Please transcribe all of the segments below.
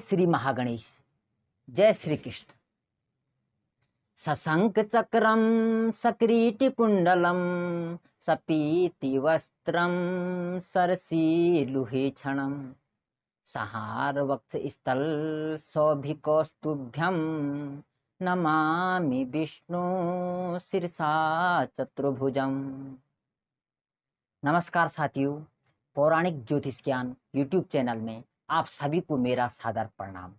श्री महागणेश। जय श्री कृष्ण। सशंक चक्रम सकिरीटि कुंडलम सपीति वस्त्रम सरसीलुहे क्षणम सहार वक्ष स्थल सौभिकौस्तुभ्यम नमामि विष्णु शिरसा चतुर्भुजम। नमस्कार साथियों, पौराणिक ज्योतिष ज्ञान यूट्यूब चैनल में आप सभी को मेरा सादर प्रणाम।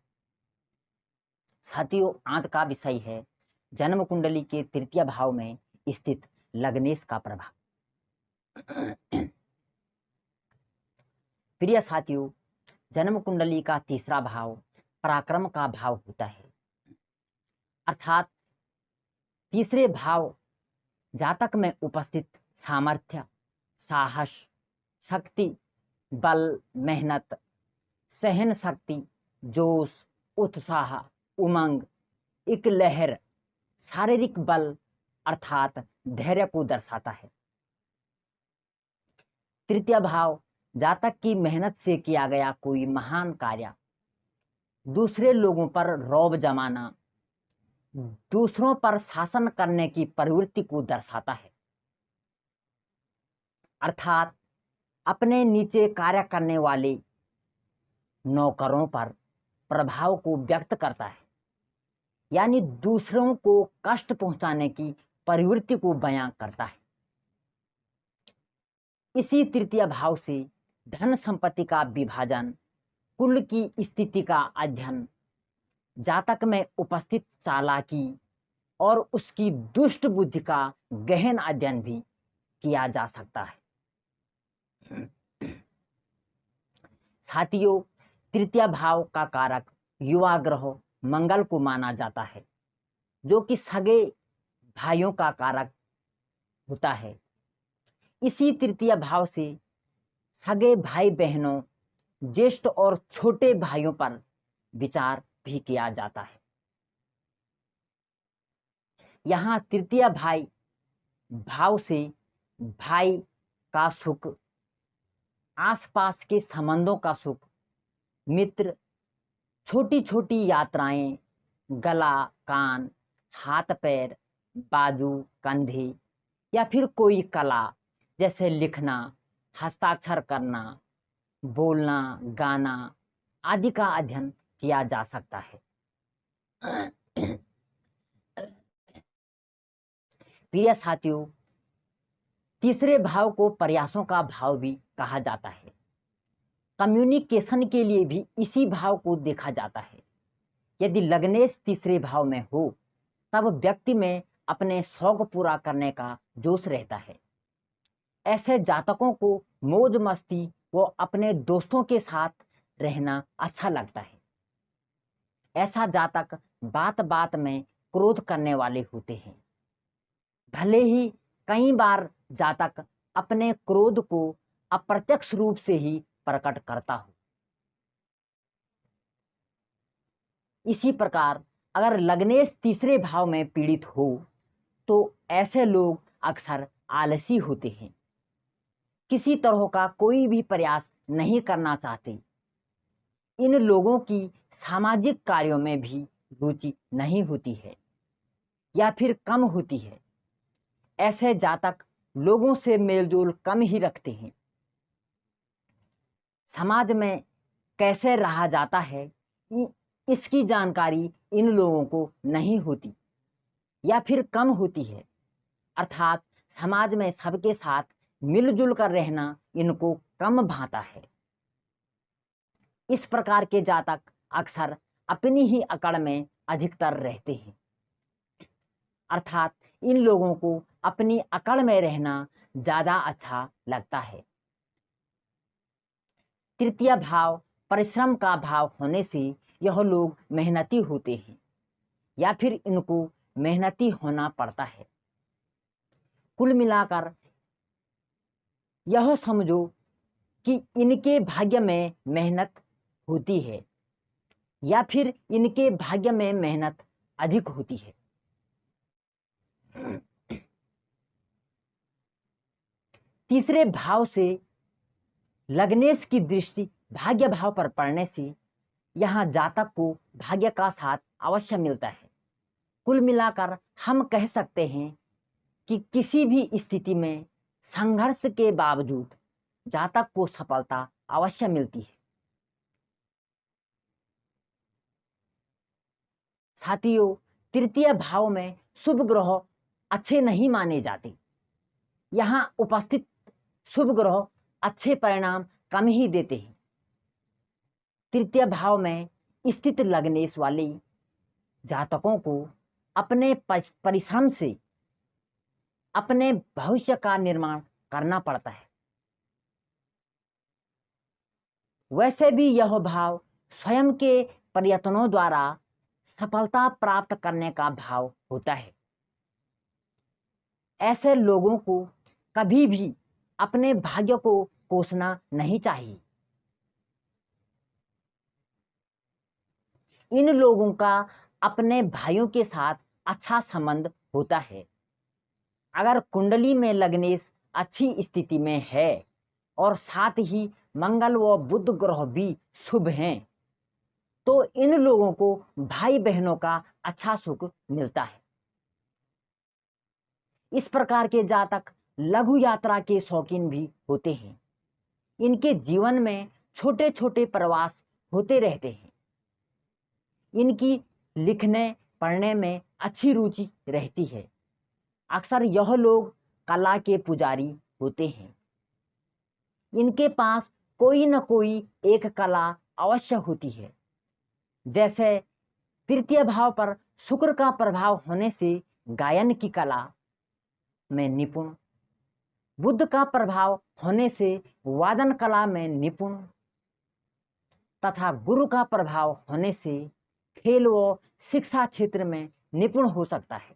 साथियों, आज का विषय है जन्म कुंडली के तृतीय भाव में स्थित लग्नेश का प्रभाव। प्रिय साथियों, जन्म कुंडली का तीसरा भाव पराक्रम का भाव होता है, अर्थात तीसरे भाव जातक में उपस्थित सामर्थ्य, साहस, शक्ति, बल, मेहनत, सहन शक्ति, जोश, उत्साह, उमंग, एक लहर, शारीरिक बल अर्थात धैर्य को दर्शाता है। तृतीय भाव जातक की मेहनत से किया गया कोई महान कार्य, दूसरे लोगों पर रौब जमाना, दूसरों पर शासन करने की प्रवृत्ति को दर्शाता है, अर्थात अपने नीचे कार्य करने वाले नौकरों पर प्रभाव को व्यक्त करता है, यानी दूसरों को कष्ट पहुंचाने की प्रवृत्ति को बयां करता है। इसी तृतीय भाव से धन संपत्ति का विभाजन, कुल की स्थिति का अध्ययन, जातक में उपस्थित चालाकी और उसकी दुष्ट बुद्धि का गहन अध्ययन भी किया जा सकता है। साथियों, तृतीय भाव का कारक युवा ग्रह मंगल को माना जाता है, जो कि सगे भाइयों का कारक होता है। इसी तृतीय भाव से सगे भाई बहनों, ज्येष्ठ और छोटे भाइयों पर विचार भी किया जाता है। यहाँ तृतीय भाव से भाई का सुख, आसपास के संबंधों का सुख, मित्र, छोटी छोटी यात्राएं, गला, कान, हाथ पैर, बाजू, कंधे या फिर कोई कला जैसे लिखना, हस्ताक्षर करना, बोलना, गाना आदि का अध्ययन किया जा सकता है। प्रिय साथियों, तीसरे भाव को प्रयासों का भाव भी कहा जाता है। कम्युनिकेशन के लिए भी इसी भाव को देखा जाता है। यदि लग्नेश तीसरे भाव में हो तब व्यक्ति में अपने शौक पूरा करने का जोश रहता है। ऐसे जातकों को मौज मस्ती व अपने दोस्तों के साथ रहना अच्छा लगता है। ऐसा जातक बात बात में क्रोध करने वाले होते हैं। भले ही कई बार जातक अपने क्रोध को अप्रत्यक्ष रूप से ही प्रकट करता हो। इसी प्रकार अगर लग्नेश तीसरे भाव में पीड़ित हो तो ऐसे लोग अक्सर आलसी होते हैं, किसी तरह का कोई भी प्रयास नहीं करना चाहते। इन लोगों की सामाजिक कार्यों में भी रुचि नहीं होती है या फिर कम होती है। ऐसे जातक लोगों से मेलजोल कम ही रखते हैं। समाज में कैसे रहा जाता है इसकी जानकारी इन लोगों को नहीं होती या फिर कम होती है, अर्थात समाज में सबके साथ मिलजुल कर रहना इनको कम भाता है। इस प्रकार के जातक अक्सर अपनी ही अकड़ में अधिकतर रहते हैं, अर्थात इन लोगों को अपनी अकड़ में रहना ज्यादा अच्छा लगता है। तृतीय भाव परिश्रम का भाव होने से यह लोग मेहनती होते हैं या फिर इनको मेहनती होना पड़ता है। कुल मिलाकर यह समझो कि इनके भाग्य में मेहनत होती है या फिर इनके भाग्य में मेहनत अधिक होती है। तीसरे भाव से लग्नेश की दृष्टि भाग्य भाव पर पड़ने से यहाँ जातक को भाग्य का साथ अवश्य मिलता है। कुल मिलाकर हम कह सकते हैं कि किसी भी स्थिति में संघर्ष के बावजूद जातक को सफलता अवश्य मिलती है। साथियों, तृतीय भाव में शुभ ग्रह अच्छे नहीं माने जाते। यहाँ उपस्थित शुभ ग्रह अच्छे परिणाम कम ही देते हैं। तृतीय भाव में स्थित लग्नेश वाले जातकों को अपने परिश्रम से अपने भविष्य का निर्माण करना पड़ता है। वैसे भी यह भाव स्वयं के प्रयत्नों द्वारा सफलता प्राप्त करने का भाव होता है। ऐसे लोगों को कभी भी अपने भाग्य को कोसना नहीं चाहिए। इन लोगों का अपने भाइयों के साथ अच्छा संबंध होता है। अगर कुंडली में लग्नेश अच्छी स्थिति में है और साथ ही मंगल व बुध ग्रह भी शुभ हैं, तो इन लोगों को भाई बहनों का अच्छा सुख मिलता है। इस प्रकार के जातक लघु यात्रा के शौकीन भी होते हैं। इनके जीवन में छोटे छोटे प्रवास होते रहते हैं। इनकी लिखने पढ़ने में अच्छी रुचि रहती है। अक्सर यह लोग कला के पुजारी होते हैं। इनके पास कोई न कोई एक कला अवश्य होती है। जैसे तृतीय भाव पर शुक्र का प्रभाव होने से गायन की कला में निपुण, बुध का प्रभाव होने से वादन कला में निपुण तथा गुरु का प्रभाव होने से खेल व शिक्षा क्षेत्र में निपुण हो सकता है।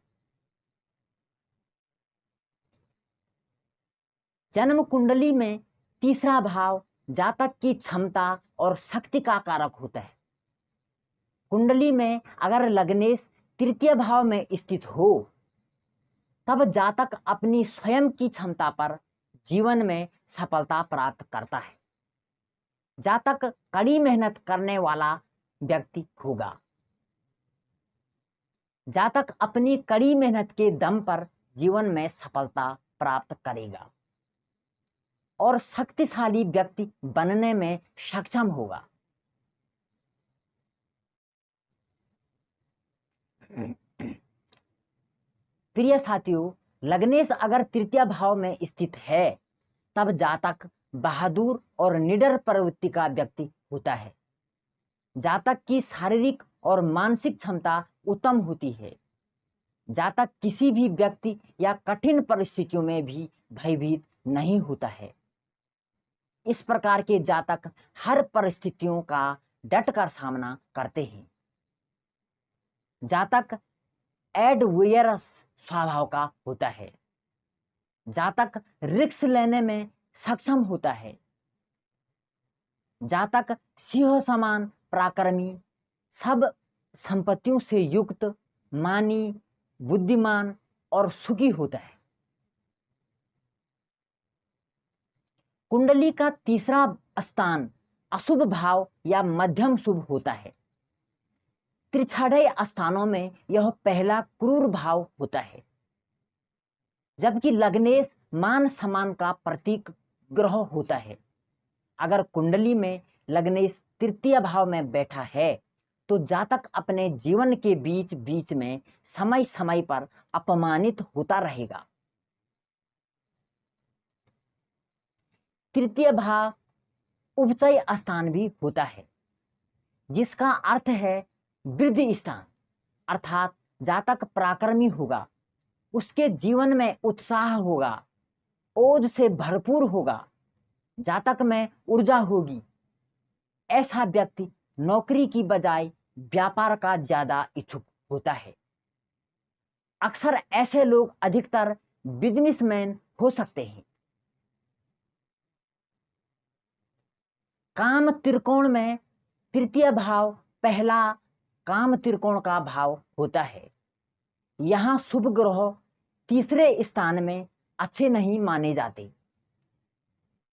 जन्म कुंडली में तीसरा भाव जातक की क्षमता और शक्ति का कारक होता है। कुंडली में अगर लग्नेश तृतीय भाव में स्थित हो, तब जातक अपनी स्वयं की क्षमता पर जीवन में सफलता प्राप्त करता है। जातक कड़ी मेहनत करने वाला व्यक्ति होगा। जातक अपनी कड़ी मेहनत के दम पर जीवन में सफलता प्राप्त करेगा और शक्तिशाली व्यक्ति बनने में सक्षम होगा। प्रिय साथियों, लग्नेश अगर तृतीय भाव में स्थित है, तब जातक बहादुर और निडर प्रवृत्ति का व्यक्ति होता है। जातक की शारीरिक और मानसिक क्षमता उत्तम होती है। जातक किसी भी व्यक्ति या कठिन परिस्थितियों में भी भयभीत नहीं होता है। इस प्रकार के जातक हर परिस्थितियों का डटकर सामना करते हैं। जातक एडवेयरस स्वभाव का होता है। जातक रिस्क लेने में सक्षम होता है। जातक सिंह समान पराक्रमी, सब संपत्तियों से युक्त, मानी, बुद्धिमान और सुखी होता है। कुंडली का तीसरा स्थान अशुभ भाव या मध्यम शुभ होता है। त्रिछाड़य स्थानों में यह पहला क्रूर भाव होता है, जबकि लग्नेश मान सम्मान का प्रतीक ग्रह होता है। अगर कुंडली में लग्नेश तृतीय भाव में बैठा है, तो जातक अपने जीवन के बीच बीच में समय समय पर अपमानित होता रहेगा। तृतीय भाव उपचय स्थान भी होता है, जिसका अर्थ है वृद्धि स्थान, अर्थात जातक पराक्रमी होगा, उसके जीवन में उत्साह होगा, ओज से भरपूर होगा, जातक में ऊर्जा होगी। ऐसा व्यक्ति नौकरी की बजाय व्यापार का ज्यादा इच्छुक होता है। अक्सर ऐसे लोग अधिकतर बिजनेसमैन हो सकते हैं। काम त्रिकोण में तृतीय भाव पहला काम त्रिकोण का भाव होता है। यहाँ शुभ ग्रह तीसरे स्थान में अच्छे नहीं माने जाते।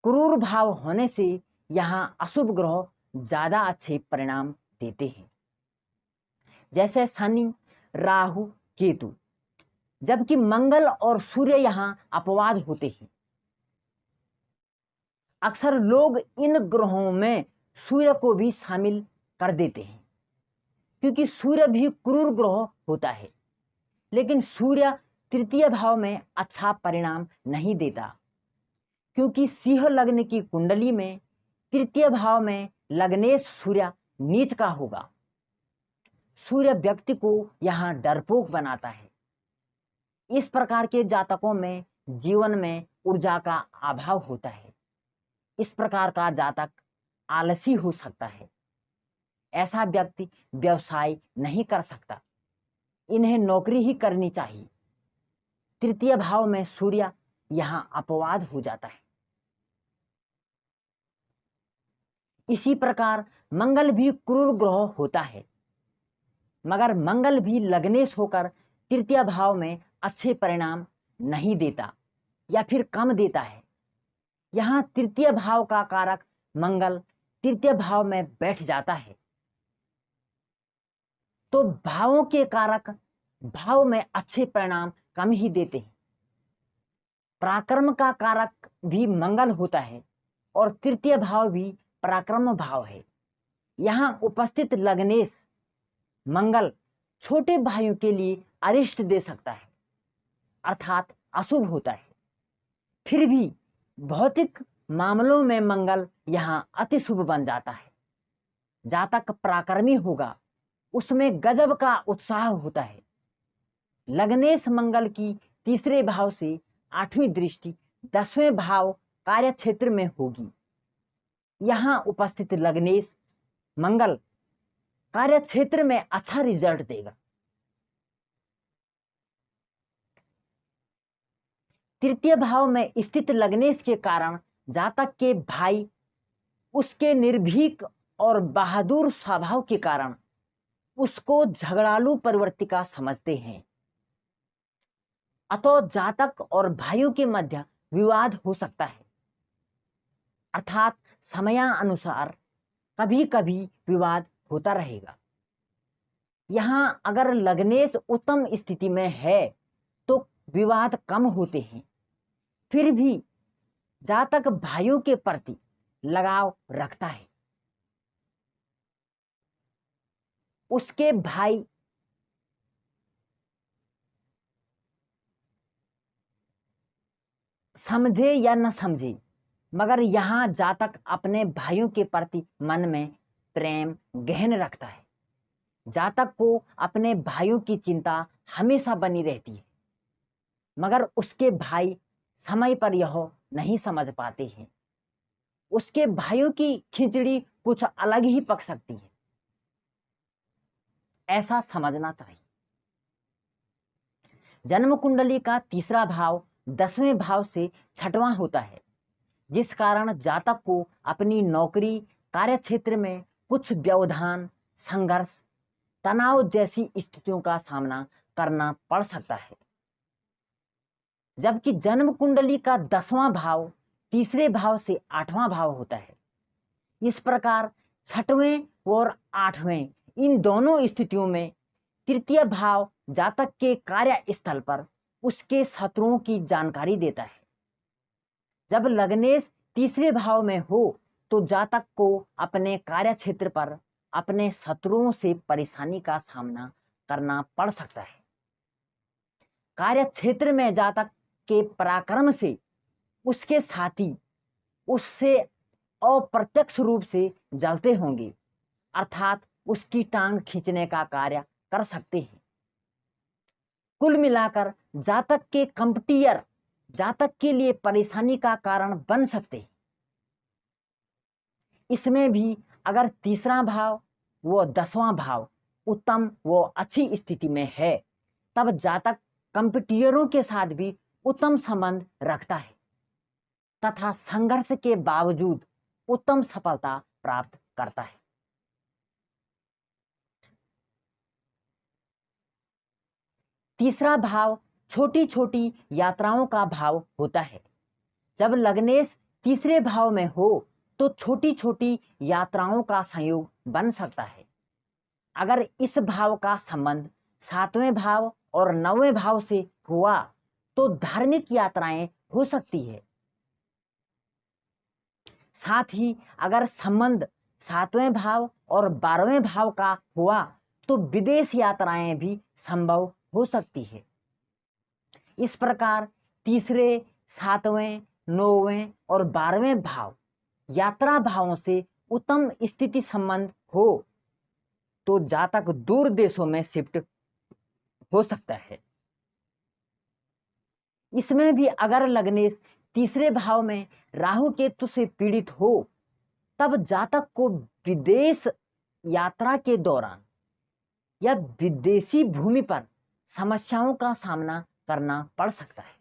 क्रूर भाव होने से यहाँ अशुभ ग्रह ज्यादा अच्छे परिणाम देते हैं, जैसे शनि, राहु, केतु। जबकि मंगल और सूर्य यहाँ अपवाद होते हैं। अक्सर लोग इन ग्रहों में सूर्य को भी शामिल कर देते हैं, क्योंकि सूर्य भी क्रूर ग्रह होता है, लेकिन सूर्य तृतीय भाव में अच्छा परिणाम नहीं देता, क्योंकि सिंह लग्न की कुंडली में तृतीय भाव में लग्नेश सूर्य नीच का होगा। सूर्य व्यक्ति को यहाँ डरपोक बनाता है। इस प्रकार के जातकों में जीवन में ऊर्जा का अभाव होता है। इस प्रकार का जातक आलसी हो सकता है। ऐसा व्यक्ति व्यवसाय नहीं कर सकता, इन्हें नौकरी ही करनी चाहिए। तृतीय भाव में सूर्य यहाँ अपवाद हो जाता है। इसी प्रकार मंगल भी क्रूर ग्रह होता है, मगर मंगल भी लग्नेश होकर तृतीय भाव में अच्छे परिणाम नहीं देता या फिर कम देता है। यहाँ तृतीय भाव का कारक मंगल तृतीय भाव में बैठ जाता है, तो भावों के कारक भाव में अच्छे परिणाम कम ही देते हैं। पराक्रम का कारक भी मंगल होता है और तृतीय भाव भी पराक्रम भाव है। यहाँ उपस्थित लग्नेश मंगल छोटे भाइयों के लिए अरिष्ट दे सकता है, अर्थात अशुभ होता है। फिर भी भौतिक मामलों में मंगल यहाँ अति शुभ बन जाता है। जातक पराक्रमी होगा, उसमें गजब का उत्साह होता है। लग्नेश मंगल की तीसरे भाव से 8वीं दृष्टि 10वें भाव कार्य क्षेत्र में होगी। यहाँ उपस्थित लग्नेश मंगल कार्य क्षेत्र में अच्छा रिजल्ट देगा। तृतीय भाव में स्थित लग्नेश के कारण जातक के भाई उसके निर्भीक और बहादुर स्वभाव के कारण उसको झगड़ालू प्रवृत्ति समझते हैं। अतः जातक और भाइयों के मध्य विवाद हो सकता है, अर्थात समयानुसार कभी कभी विवाद होता रहेगा। यहाँ अगर लग्नेश उत्तम स्थिति में है तो विवाद कम होते हैं। फिर भी जातक भाइयों के प्रति लगाव रखता है। उसके भाई समझे या न समझे, मगर यहाँ जातक अपने भाइयों के प्रति मन में प्रेम गहन रखता है। जातक को अपने भाइयों की चिंता हमेशा बनी रहती है, मगर उसके भाई समय पर यह नहीं समझ पाते हैं। उसके भाइयों की खिचड़ी कुछ अलग ही पक सकती है, ऐसा समझना चाहिए। जन्म कुंडली का तीसरा भाव 10वें भाव से 6वां होता है, जिस कारण जातक को अपनी नौकरी कार्य क्षेत्र में कुछ व्यवधान, संघर्ष, तनाव जैसी स्थितियों का सामना करना पड़ सकता है। जबकि जन्म कुंडली का 10वां भाव तीसरे भाव से 8वां भाव होता है। इस प्रकार 6वें और 8वें इन दोनों स्थितियों में तृतीय भाव जातक के कार्य स्थल पर उसके शत्रुओं की जानकारी देता है। जब लग्नेश तीसरे भाव में हो तो जातक को अपने कार्य क्षेत्र पर अपने शत्रुओं से परेशानी का सामना करना पड़ सकता है। कार्य क्षेत्र में जातक के पराक्रम से उसके साथी उससे अप्रत्यक्ष रूप से जलते होंगे, अर्थात उसकी टांग खींचने का कार्य कर सकते हैं। कुल मिलाकर जातक के कंपटीयर जातक के लिए परेशानी का कारण बन सकते हैं। इसमें भी अगर तीसरा भाव व 10वां भाव उत्तम व अच्छी स्थिति में है, तब जातक कंपटीटरों के साथ भी उत्तम संबंध रखता है तथा संघर्ष के बावजूद उत्तम सफलता प्राप्त करता है। तीसरा भाव छोटी छोटी यात्राओं का भाव होता है। जब लग्नेश तीसरे भाव में हो तो छोटी छोटी यात्राओं का संयोग बन सकता है। अगर इस भाव का संबंध 7वें भाव और 9वें भाव से हुआ तो धार्मिक यात्राएं हो सकती है। साथ ही अगर संबंध 7वें भाव और 12वें भाव का हुआ तो विदेश यात्राएं भी संभव हो सकती है। इस प्रकार तीसरे, 7वें, 9वें और 12वें भाव यात्रा भावों से उत्तम स्थिति संबंध हो तो जातक दूर देशों में शिफ्ट हो सकता है। इसमें भी अगर लग्नेश तीसरे भाव में राहु केतु से पीड़ित हो तब जातक को विदेश यात्रा के दौरान या विदेशी भूमि पर समस्याओं का सामना करना पड़ सकता है।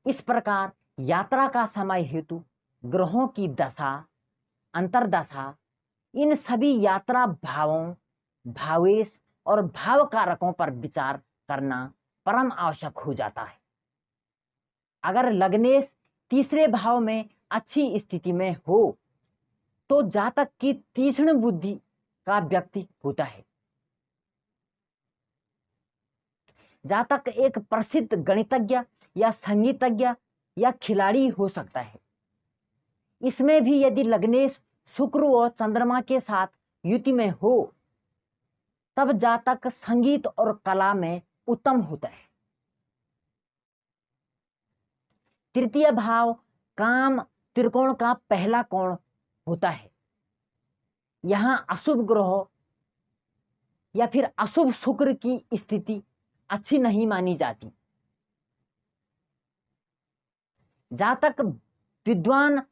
इस प्रकार यात्रा का समय हेतु ग्रहों की दशा, अंतर्दशा, इन सभी यात्रा भावों, भावेश और भाव कारकों पर विचार करना परम आवश्यक हो जाता है। अगर लग्नेश तीसरे भाव में अच्छी स्थिति में हो तो जातक की तीक्ष्ण बुद्धि का व्यक्ति होता है। जातक एक प्रसिद्ध गणितज्ञ या संगीतज्ञ या खिलाड़ी हो सकता है। इसमें भी यदि लग्नेश शुक्र और चंद्रमा के साथ युति में हो तब जातक संगीत और कला में उत्तम होता है। तृतीय भाव काम त्रिकोण का पहला कोण होता है। यहां अशुभ ग्रह या फिर अशुभ शुक्र की स्थिति अच्छी नहीं मानी जाती। जातक विद्वान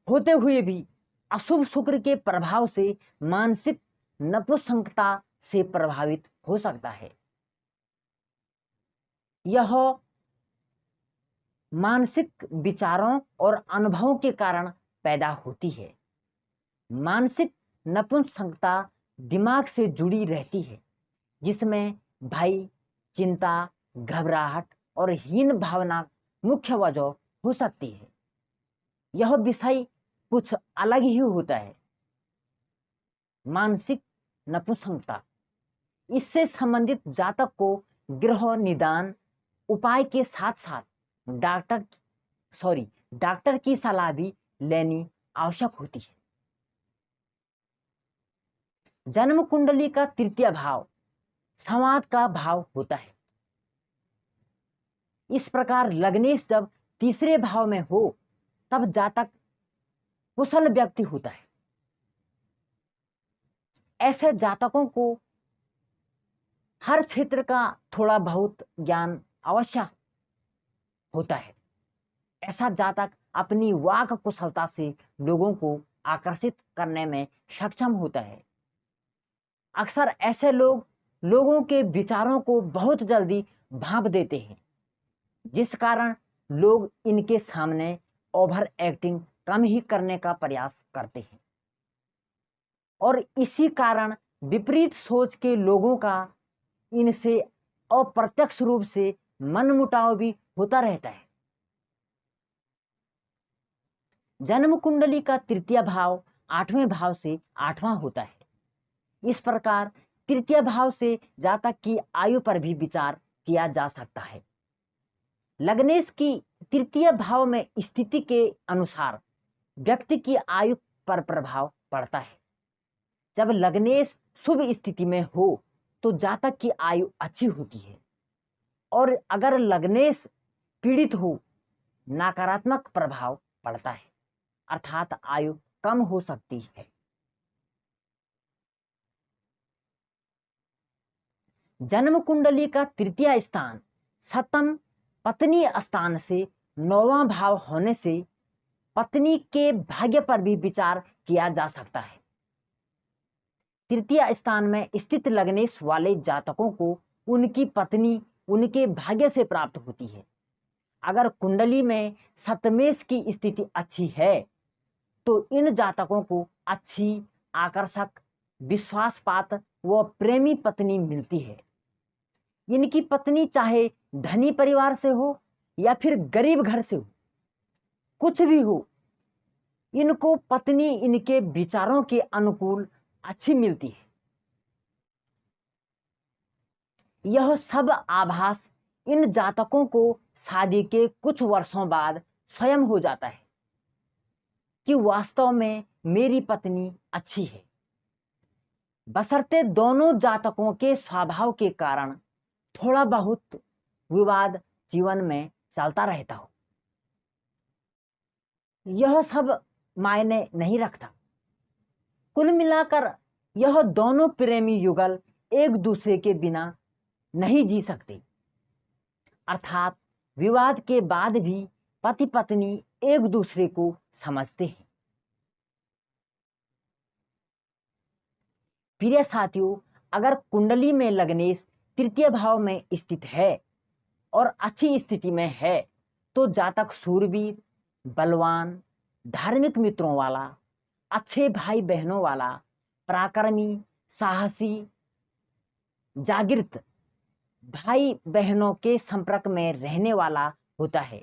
होते हुए भी अशुभ शुक्र के प्रभाव से मानसिक नपुंसकता से प्रभावित हो सकता है। यह मानसिक विचारों और अनुभवों के कारण पैदा होती है। मानसिक नपुंसकता दिमाग से जुड़ी रहती है जिसमें भय, चिंता, घबराहट और हीन भावना मुख्य वजह हो सकती है। यह विषय कुछ अलग ही होता है। मानसिक नपुंसकता, इससे संबंधित जातक को गृह निदान उपाय के साथ साथ डॉक्टर की सलाह भी लेनी आवश्यक होती है। जन्म कुंडली का तृतीय भाव संवाद का भाव होता है। इस प्रकार लग्नेश जब तीसरे भाव में हो तब जातक कुशल व्यक्ति होता है। ऐसे जातकों को हर क्षेत्र का थोड़ा बहुत ज्ञान अवश्य होता है। ऐसा जातक अपनी वाक कुशलता से लोगों को आकर्षित करने में सक्षम होता है। अक्सर ऐसे लोग लोगों के विचारों को बहुत जल्दी भांप देते हैं जिस कारण लोग इनके सामने ओवर एक्टिंग कम ही करने का प्रयास करते हैं और इसी कारण विपरीत सोच के लोगों का इनसे अप्रत्यक्ष रूप से मनमुटाव भी होता रहता है। जन्म कुंडली का तृतीय भाव 8वें भाव से 8वां होता है। इस प्रकार तृतीय भाव से जातक की आयु पर भी विचार किया जा सकता है। लग्नेश की तृतीय भाव में स्थिति के अनुसार व्यक्ति की आयु पर प्रभाव पड़ता है। जब लग्नेश शुभ स्थिति में हो तो जातक की आयु अच्छी होती है और अगर लग्नेश पीड़ित हो नकारात्मक प्रभाव पड़ता है अर्थात आयु कम हो सकती है। जन्म कुंडली का तृतीय स्थान सप्तम पत्नी स्थान से 9वां भाव होने से पत्नी के भाग्य पर भी विचार किया जा सकता है। तृतीय स्थान में स्थित लग्नेश वाले जातकों को उनकी पत्नी उनके भाग्य से प्राप्त होती है। अगर कुंडली में सप्तमेश की स्थिति अच्छी है तो इन जातकों को अच्छी, आकर्षक, विश्वासपात्र व प्रेमी पत्नी मिलती है। इनकी पत्नी चाहे धनी परिवार से हो या फिर गरीब घर से हो, कुछ भी हो, इनको पत्नी इनके विचारों के अनुकूल अच्छी मिलती है। यह सब आभास इन जातकों को शादी के कुछ वर्षों बाद स्वयं हो जाता है कि वास्तव में मेरी पत्नी अच्छी है, बशर्ते दोनों जातकों के स्वभाव के कारण थोड़ा बहुत विवाद जीवन में चलता रहता हो। यह सब मायने नहीं रखता। कुल मिलाकर यह दोनों प्रेमी युगल एक दूसरे के बिना नहीं जी सकते, अर्थात विवाद के बाद भी पति पत्नी एक दूसरे को समझते हैं। प्रिय साथियों, अगर कुंडली में लग्नेश तृतीय भाव में स्थित है और अच्छी स्थिति में है तो जातक शूरवीर, बलवान, धार्मिक मित्रों वाला, अच्छे भाई बहनों वाला, पराक्रमी, साहसी, जागृत भाई बहनों के संपर्क में रहने वाला होता है।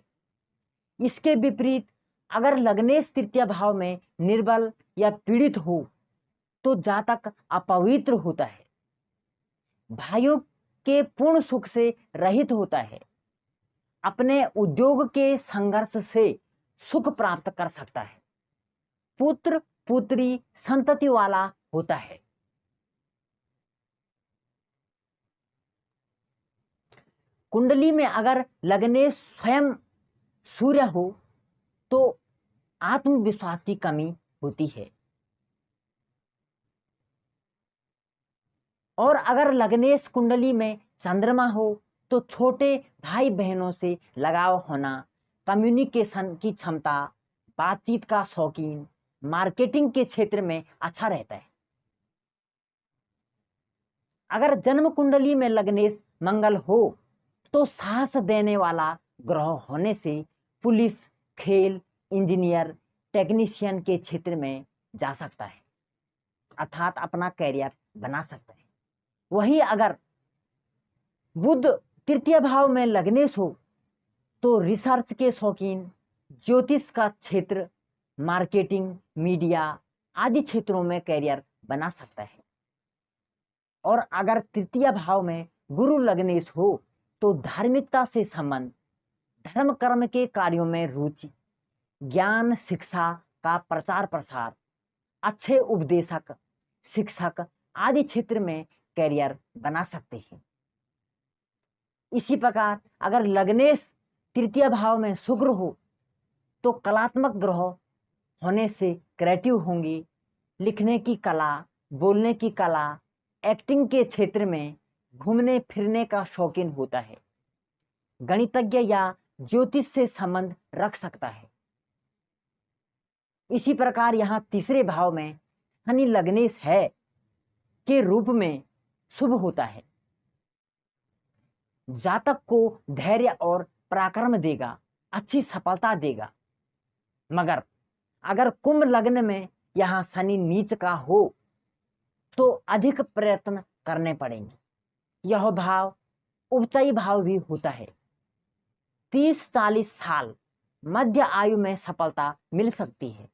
इसके विपरीत अगर लग्नेश तृतीय भाव में निर्बल या पीड़ित हो तो जातक अपवित्र होता है, भाइयों के पूर्ण सुख से रहित होता है, अपने उद्योग के संघर्ष से सुख प्राप्त कर सकता है, पुत्र पुत्री संतति वाला होता है। कुंडली में अगर लग्नेश स्वयं सूर्य हो तो आत्मविश्वास की कमी होती है, और अगर लग्नेश कुंडली में चंद्रमा हो तो छोटे भाई बहनों से लगाव होना, कम्युनिकेशन की क्षमता, बातचीत का शौकीन, मार्केटिंग के क्षेत्र में अच्छा रहता है। अगर जन्म कुंडली में लग्नेश मंगल हो तो साहस देने वाला ग्रह होने से पुलिस, खेल, इंजीनियर, टेक्नीशियन के क्षेत्र में जा सकता है, अर्थात अपना कैरियर बना सकता है। वही अगर बुध तृतीय भाव में लग्नेश हो तो रिसर्च के शौकीन, ज्योतिष का क्षेत्र, मार्केटिंग, मीडिया आदि क्षेत्रों में कैरियर बना सकता है। और अगर तृतीय भाव में गुरु लग्नेश हो तो धार्मिकता से संबंध, धर्म कर्म के कार्यों में रुचि, ज्ञान शिक्षा का प्रचार प्रसार, अच्छे उपदेशक, शिक्षक आदि क्षेत्र में कैरियर बना सकते हैं। इसी प्रकार अगर लग्नेश तृतीय भाव में शुक्र हो तो कलात्मक ग्रह होने से क्रिएटिव होंगे, लिखने की कला, बोलने की कला, एक्टिंग के क्षेत्र में घूमने फिरने का शौकीन होता है, गणितज्ञ या ज्योतिष से संबंध रख सकता है। इसी प्रकार यहाँ तीसरे भाव में शनि लग्नेश है के रूप में शुभ होता है, जातक को धैर्य और पराक्रम देगा, अच्छी सफलता देगा। मगर अगर कुंभ लग्न में यहाँ शनि नीच का हो तो अधिक प्रयत्न करने पड़ेंगे। यह भाव उपचयी भाव भी होता है। 30-40 साल मध्य आयु में सफलता मिल सकती है।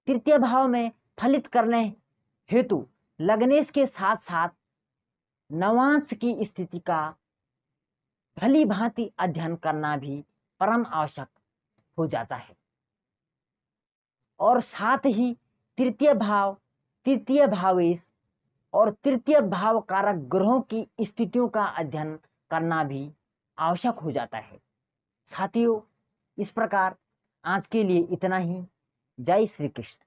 तृतीय भाव में फलित करने हेतु लग्नेश के साथ साथ नवांश की स्थिति का भली भांति अध्ययन करना भी परम आवश्यक हो जाता है। और साथ ही तृतीय भाव, तृतीय भावेश और तृतीय भाव कारक ग्रहों की स्थितियों का अध्ययन करना भी आवश्यक हो जाता है। साथियों, इस प्रकार आज के लिए इतना ही। जय श्री कृष्ण।